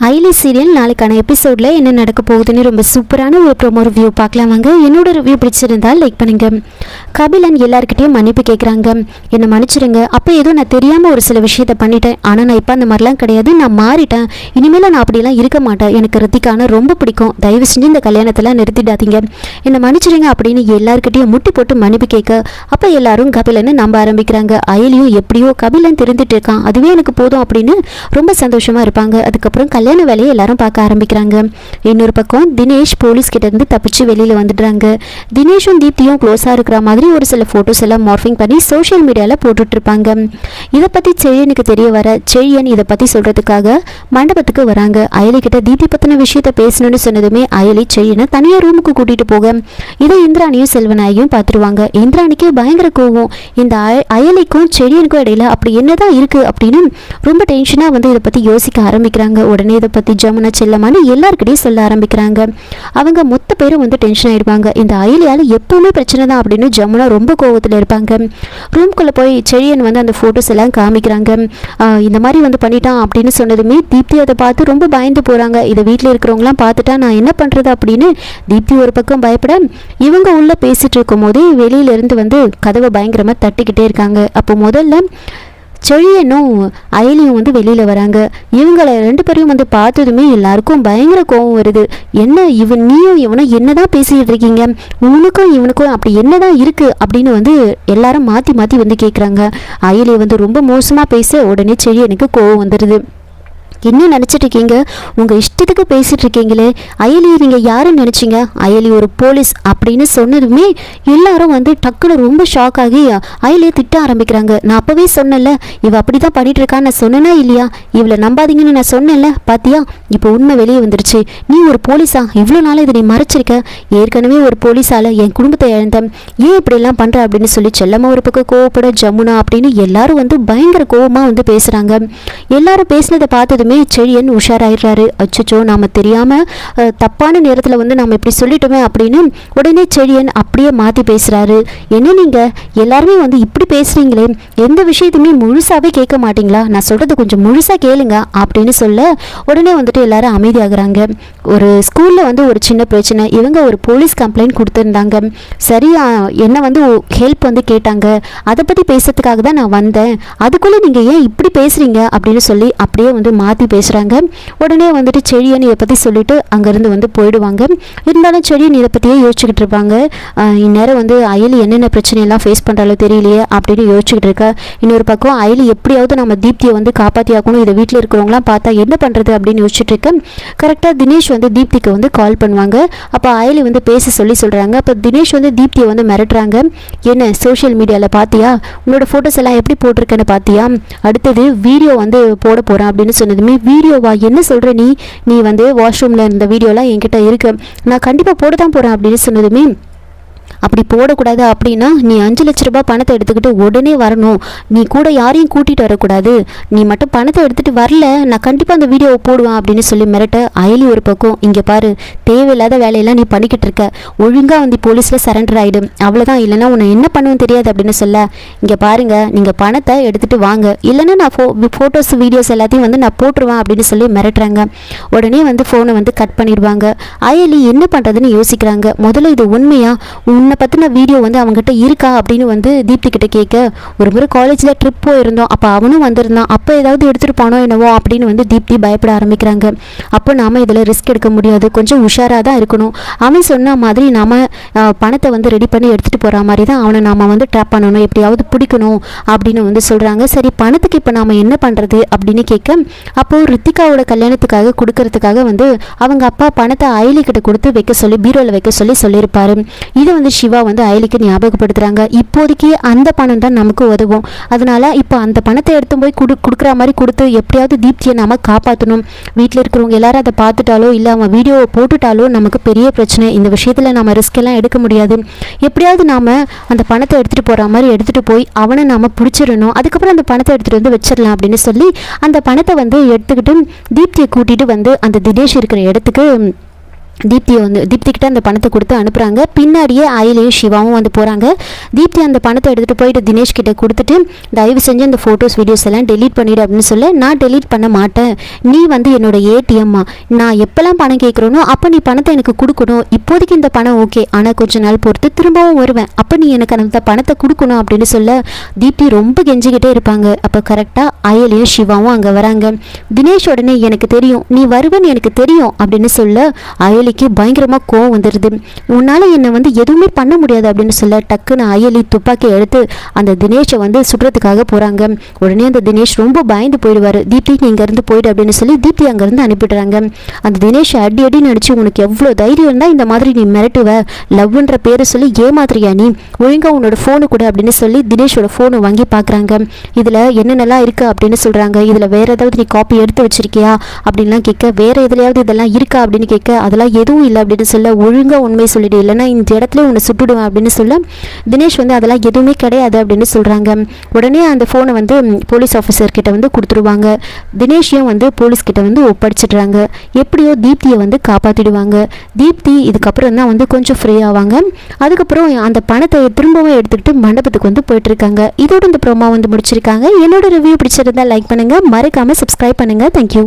ஐலி serial நாளைக்கான எபிசோடில் என்ன நடக்க போகுதுன்னு ரொம்ப சூப்பரான ஒரு ப்ரோமோ ரிவ்யூ பார்க்கலாம் வாங்க. என்னோட ரிவ்யூ பிடிச்சிருந்தால் லைக் பண்ணுங்க. கபிலன் எல்லாருக்கிட்டையும் மன்னிப்பு கேட்குறாங்க. என்னை மன்னிச்சிடுங்க, அப்போ ஏதோ நான் தெரியாமல் ஒரு சில விஷயத்த பண்ணிட்டேன். ஆனால் நான் இப்போ அந்த மாதிரிலாம் கிடையாது, நான் மாறிட்டேன். இனிமேல் நான் அப்படிலாம் இருக்க மாட்டேன். எனக்கு ரித்திகான ரொம்ப பிடிக்கும். தயவு செஞ்சு இந்த கல்யாணத்தெல்லாம் நிறுத்திடாதீங்க, என்னை மன்னிச்சிடுங்க அப்படின்னு எல்லாருக்கிட்டையும் முட்டி போட்டு மன்னிப்பு கேட்க அப்போ எல்லாரும் கபிலனை நம்ப ஆரம்பிக்கிறாங்க. அயலியும் எப்படியோ கபிலன் தெரிந்துட்டு இருக்கான், அதுவே எனக்கு போதும் அப்படின்னு ரொம்ப சந்தோஷமாக இருப்பாங்க. அதுக்கப்புறம் கல்யாண வேலையை எல்லாரும் பார்க்க ஆரம்பிக்கிறாங்க. இன்னொரு பக்கம் தினேஷ் போலீஸ் கிட்ட இருந்து தப்பிச்சு வெளியில வந்துடுறாங்க. தினேஷும் தீப்தியும் க்ளோஸா இருக்கிற மாதிரி ஒரு சில போட்டோஸ் எல்லாம் மார்ஃபிங் பண்ணி சோஷியல் மீடியால போட்டுட்டு இருப்பாங்க. இதை பத்தி செழியனுக்கு தெரிய வர செழியன் இதை பத்தி சொல்றதுக்காக மண்டபத்துக்கு வராங்க. அயலி கிட்ட தீப்தி பத்தின விஷயத்த பேசணும்னு சொன்னதுமே அயலி செழியனை தனியா ரூமுக்கு கூட்டிட்டு போக இதை இந்திராணியும் செல்வநாயகியும் பார்த்துருவாங்க. இந்திராணிக்கு பயங்கர கோவம். இந்த அயலிக்கும் செழியனுக்கும் இடையில அப்படி என்னதான் இருக்கு அப்படின்னு ரொம்ப டென்ஷனா வந்து இதை பத்தி யோசிக்க ஆரம்பிக்கிறாங்க. உடனே இதை பற்றி ஜமுனா செல்லமான்னு எல்லாருக்கிட்டையும் சொல்ல ஆரம்பிக்கிறாங்க. அவங்க மொத்த பேரும் வந்து டென்ஷன் ஆகிடுவாங்க. இந்த அயலியால் எப்பவுமே பிரச்சனை தான் அப்படின்னு ஜமுனா ரொம்ப கோவத்தில் இருப்பாங்க. ரூம்குள்ளே போய் செழியன் வந்து அந்த ஃபோட்டோஸ் எல்லாம் காமிக்கிறாங்க. இந்த மாதிரி வந்து பண்ணிட்டான் அப்படின்னு சொன்னதுமே தீப்தி அதை பார்த்து ரொம்ப பயந்து போகிறாங்க. இதை வீட்டில் இருக்கிறவங்களாம் பார்த்துட்டா நான் என்ன பண்ணுறது அப்படின்னு தீப்தி ஒரு பக்கம் பயப்பட இவங்க உள்ளே பேசிகிட்டு இருக்கும் போதே வெளியிலேருந்து வந்து கதவை பயங்கரமாக தட்டிக்கிட்டே இருக்காங்க. அப்போ முதல்ல செழியனும் அயலியும் வந்து வெளியில் வராங்க. இவங்களை ரெண்டு பேரையும் வந்து பார்த்ததுமே எல்லாருக்கும் பயங்கர கோவம் வருது. என்ன நீயும் இவனும் என்னதான் பேசிக்கிட்டு இருக்கீங்க, உனக்கும் இவனுக்கும் அப்படி என்னதான் இருக்கு அப்படின்னு வந்து எல்லாரும் மாற்றி மாற்றி வந்து கேட்குறாங்க. அயலி வந்து ரொம்ப மோசமாக பேச உடனே செழியனுக்கு கோவம் வந்துடுது. என்ன நினச்சிட்டு இருக்கீங்க, உங்கள் இஷ்டத்துக்கு பேசிகிட்டு இருக்கீங்களே, அயலி நீங்கள் யாருன்னு நினச்சிங்க, அயலி ஒரு போலீஸ் அப்படின்னு சொன்னதுமே எல்லாரும் வந்து டக்குன்னு ரொம்ப ஷாக் ஆகி அயலியை திட்ட ஆரம்பிக்கிறாங்க. நான் அப்போவே சொன்னேன்ல இவ அப்படி தான் பண்ணிட்டு இருக்கான்னு நான் சொன்னேன்னா இல்லையா, இவளை நம்பாதீங்கன்னு நான் சொன்னேன்ல, பாத்தியா இப்போ உண்மை வெளியே வந்துருச்சு. நீ ஒரு போலீஸா, இவ்வளோ நாளாக இதை நீ மறைச்சிருக்க, ஏற்கனவே ஒரு போலீஸால் என் குடும்பத்தை இழந்தேன், ஏன் இப்படிலாம் பண்ணுற அப்படின்னு சொல்லி செல்லம்மா ஒரு பக்கம் கோவப்பட ஜமுனா அப்படின்னு எல்லாரும் வந்து பயங்கர கோவமாக வந்து பேசுகிறாங்க. எல்லாரும் பேசினதை பார்த்ததுமே செழியன் உஷாராயிடுறாரு. அச்சோ நாம தெரியாம தப்பான நேரத்தில் வந்து நம்ம இப்படி சொல்லிட்டோமே அப்படின்னு உடனே செழியன் அப்படியே மாற்றி பேசுறாரு. என்ன நீங்க எல்லாருமே வந்து இப்படி பேசுறீங்களே, எந்த விஷயத்தையுமே முழுசாவே கேட்க மாட்டீங்களா, நான் சொல்றது கொஞ்சம் முழுசா கேளுங்க அப்படின்னு சொல்ல உடனே வந்துட்டு எல்லாரும் அமைதியாகிறாங்க. ஒரு ஸ்கூல்ல வந்து ஒரு சின்ன பிரச்சனை, இவங்க ஒரு போலீஸ் கம்ப்ளைண்ட் கொடுத்துருந்தாங்க. சரியா என்ன வந்து ஹெல்ப் வந்து கேட்டாங்க, அதை பற்றி பேசுறதுக்காக தான் நான் வந்தேன், அதுக்குள்ளே நீங்கள் ஏன் இப்படி பேசுறீங்க அப்படின்னு சொல்லி அப்படியே வந்து மாற்றி பேசுகிறாங்க. உடனே வந்துட்டு செழியன் இதை பற்றி சொல்லிட்டு அங்கேருந்து வந்து போயிடுவாங்க. இருந்தாலும் செழியன் இதை பற்றியே யோசிச்சுக்கிட்டு இருப்பாங்க. இந்நேரம் வந்து அயலி என்னென்ன பிரச்சனையெல்லாம் ஃபேஸ் பண்ணுறாலோ தெரியலையே அப்படின்னு யோசிச்சுக்கிட்டு இருக்கா. இன்னொரு பக்கம் அயலி எப்படியாவது நம்ம தீப்தியை வந்து காப்பாற்றி ஆகணும், இதை வீட்டில் இருக்கிறவங்களாம் பார்த்தா என்ன பண்ணுறது அப்படின்னு யோசிச்சுட்டு இருக்க கரெக்டாக தினேஷ் வந்து தீப்திக்கு வந்து கால் பண்ணுவாங்க. அப்போ அயலி வந்து பேச சொல்கிறாங்க. அப்போ தினேஷ் வந்து தீப்தியை வந்து மிரட்டுறாங்க. என்ன சோஷியல் மீடியாவில் பார்த்தியா, உன்னோட ஃபோட்டோஸ் எல்லாம் எப்படி போட்டிருக்கேன்னு பார்த்தியா, அடுத்தது வீடியோ வந்து போட போகிறேன் அப்படின்னு சொன்னதுமே வீடியோவா, என்ன சொல்கிற நீ வந்து வாஷ்ரூமில் இருந்த வீடியோலாம் என்கிட்ட இருக்கு, நான் கண்டிப்பாக போட தான் போகிறேன் அப்படின்னு சொன்னதுமே அப்படி போடக்கூடாது அப்படின்னா நீ 5 லட்ச ரூபாய் பணத்தை எடுத்துக்கிட்டு உடனே வரணும், நீ கூட யாரையும் கூட்டிகிட்டு வரக்கூடாது, நீ மட்டும் பணத்தை எடுத்துகிட்டு வரல நான் கண்டிப்பாக அந்த வீடியோவை போடுவேன் அப்படின்னு சொல்லி மிரட்ட அயலி ஒரு பக்கம் இங்கே பாரு, தேவையில்லாத வேலையெல்லாம் நீ பண்ணிக்கிட்டு இருக்க, ஒழுங்காக வந்து போலீஸில் சரண்டர் ஆகிடும், அவ்வளோதான், இல்லைனா உன்னை என்ன பண்ணுவேன்னு தெரியாது அப்படின்னு சொல்ல இங்கே பாருங்கள் நீங்கள் பணத்தை எடுத்துகிட்டு வாங்க, இல்லைன்னா நான் ஃபோட்டோஸ் வீடியோஸ் எல்லாத்தையும் வந்து நான் போட்டுருவேன் அப்படின்னு சொல்லி மிரட்டுறாங்க. உடனே வந்து ஃபோனை வந்து கட் பண்ணிடுவாங்க. அயலி என்ன பண்ணுறதுன்னு யோசிக்கிறாங்க. முதல்ல இது உண்மையா, உன்னை பற்றின வீடியோ வந்து அவங்ககிட்ட இருக்கா அப்படின்னு வந்து தீப்தி கிட்ட கேட்க ஒரு முறை காலேஜில் ட்ரிப் போயிருந்தோம், அப்போ அவனும் வந்திருந்தான், அப்போ ஏதாவது எடுத்துகிட்டு போனோம் என்னவோ அப்படின்னு வந்து தீப்தி பயப்பட ஆரம்பிக்கிறாங்க. அப்போ நாம் இதில் ரிஸ்க் எடுக்க முடியாது, கொஞ்சம் உஷாராக தான் இருக்கணும், அவன் சொன்ன மாதிரி நாம் பணத்தை வந்து ரெடி பண்ணி எடுத்துகிட்டு போகிற மாதிரி தான் அவனை நாம் வந்து ட்ராப் பண்ணணும், எப்படியாவது பிடிக்கணும் அப்படின்னு வந்து சொல்கிறாங்க. சரி பணத்துக்கு இப்போ நாம் என்ன பண்ணுறது அப்படின்னு கேட்க அப்போது ரித்திகாவோட கல்யாணத்துக்காக கொடுக்கறதுக்காக வந்து அவங்க அப்பா பணத்தை அயலி கிட்ட கொடுத்து வைக்க சொல்லி பீரோவில் வைக்க சொல்லியிருப்பாரு. இதை வந்து சிவா வந்து அயலிக்கு ஞாபகப்படுத்துறாங்க. இப்போதைக்கு அந்த பணம் தான் நமக்கு உதவும், அதனால இப்போ அந்த பணத்தை எடுத்து போய் கொடுக்குற மாதிரி கொடுத்து எப்படியாவது தீப்தியை நாம காப்பாற்றணும், வீட்டில் இருக்கிறவங்க எல்லாரும் அதை பார்த்துட்டாலோ இல்லை அவன் வீடியோவை போட்டுட்டாலோ நமக்கு பெரிய பிரச்சனை, இந்த விஷயத்தில் நம்ம ரிஸ்க் எல்லாம் எடுக்க முடியாது, எப்படியாவது நாம அந்த பணத்தை எடுத்துகிட்டு போகிற மாதிரி எடுத்துகிட்டு போய் அவனை நாம பிடிச்சிடணும், அதுக்கப்புறம் அந்த பணத்தை எடுத்துகிட்டு வந்து வச்சிடலாம் அப்படின்னு சொல்லி அந்த பணத்தை வந்து எடுத்துக்கிட்டு தீப்தியை கூட்டிகிட்டு வந்து அந்த தினேஷ் இருக்கிற இடத்துக்கு தீப்தி கிட்ட அந்த பணத்தை கொடுத்து அனுப்புகிறாங்க. பின்னாடியே அயலியும் சிவாவும் வந்து போகிறாங்க. தீப்தி அந்த பணத்தை எடுத்துகிட்டு போயிட்டு தினேஷ் கிட்ட கொடுத்துட்டு தயவு செஞ்சு அந்த ஃபோட்டோஸ் வீடியோஸ் எல்லாம் டெலீட் பண்ணிவிடு அப்படின்னு சொல்ல, நான் டெலீட் பண்ண மாட்டேன், நீ வந்து என்னோட ஏடிஎம்மா, நான் எப்போல்லாம் பணம் கேட்குறேனோ அப்போ நீ பணத்தை எனக்கு கொடுக்கணும், இப்போதைக்கு இந்த பணம் ஓகே, ஆனால் கொஞ்ச நாள் பொறுத்து திரும்பவும் வருவேன், அப்போ நீ எனக்கு அந்த பணத்தை கொடுக்கணும் அப்படின்னு சொல்ல தீப்தி ரொம்ப கெஞ்சிக்கிட்டே இருப்பாங்க. அப்போ கரெக்டாக அயலியும் சிவாவும் அங்கே வராங்க. தினேஷ் உடனே எனக்கு தெரியும் நீ வருவேன்னு எனக்கு தெரியும் அப்படின்னு சொல்ல அயலிக்கு பயங்கரமாக கோவம் வந்துடுது. உன்னால் என்னை வந்து எதுவுமே பண்ண முடியாது அப்படின்னு சொல்ல டக்குன்னு அயலி துப்பாக்கி எடுத்து அந்த தினேஷை வந்து சுடுறதுக்காக போகிறாங்க. உடனே அந்த தினேஷ் ரொம்ப பயந்து போயிடுவார். தீப்தி நீ இங்கேருந்து போயிடு அப்படின்னு சொல்லி தீப்தி அங்கேருந்து அனுப்பிடுறாங்க. அந்த தினேஷ் அடி அடின்னு அடிச்சு உனக்கு எவ்வளோ தைரியம் இருந்தால் இந்த மாதிரி நீ மிரட்டுவ, லவ்ன்ற பேரை சொல்லி ஏமாத்துறியா, நீ ஒழுங்காக உன்னோட ஃபோனு கூட அப்படின்னு சொல்லி தினேஷோட ஃபோனை வாங்கி பார்க்குறாங்க. இதில் என்னென்னலாம் இருக்குது அப்படின்னு சொல்கிறாங்க. இதில் வேறு ஏதாவது நீ காப்பி எடுத்து வச்சிருக்கியா அப்படின்லாம் கேட்க, வேறு எதுலையாவது இதெல்லாம் இருக்கா அப்படின்னு கேட்க, அதெல்லாம் எதுவும் இல்லை அப்படின்னு சொல்ல, ஒழுங்காக உண்மையை சொல்லிடு இல்லைன்னா இந்த இடத்துல உன்னை சுட்டுடுவேன் அப்படின்னு சொல்ல தினேஷ் வந்து அதெல்லாம் எதுவுமே கிடையாது அப்படின்னு சொல்கிறாங்க. உடனே அந்த ஃபோனை வந்து போலீஸ் ஆஃபீஸர்கிட்ட வந்து கொடுத்துருவாங்க. தினேஷையும் வந்து போலீஸ்கிட்ட வந்து ஒப்படைச்சிடுறாங்க. எப்படியோ தீப்தியை வந்து காப்பாற்றிடுவாங்க. தீப்தி இதுக்கப்புறம் தான் வந்து கொஞ்சம் ஃப்ரீ ஆவாங்க. அதுக்கப்புறம் அந்த பணத்தை திரும்பவும் எடுத்துக்கிட்டு மண்டபத்துக்கு வந்து போயிட்டுருக்காங்க. இதோட இந்த ப்ரோமோ வந்து முடிச்சிருக்காங்க. என்னோட ரிவ்யூ பிடிச்சிருந்தா லைக் பண்ணுங்கள், மறக்காமல் சப்ஸ்கிரைப் பண்ணுங்கள். தேங்க்யூ.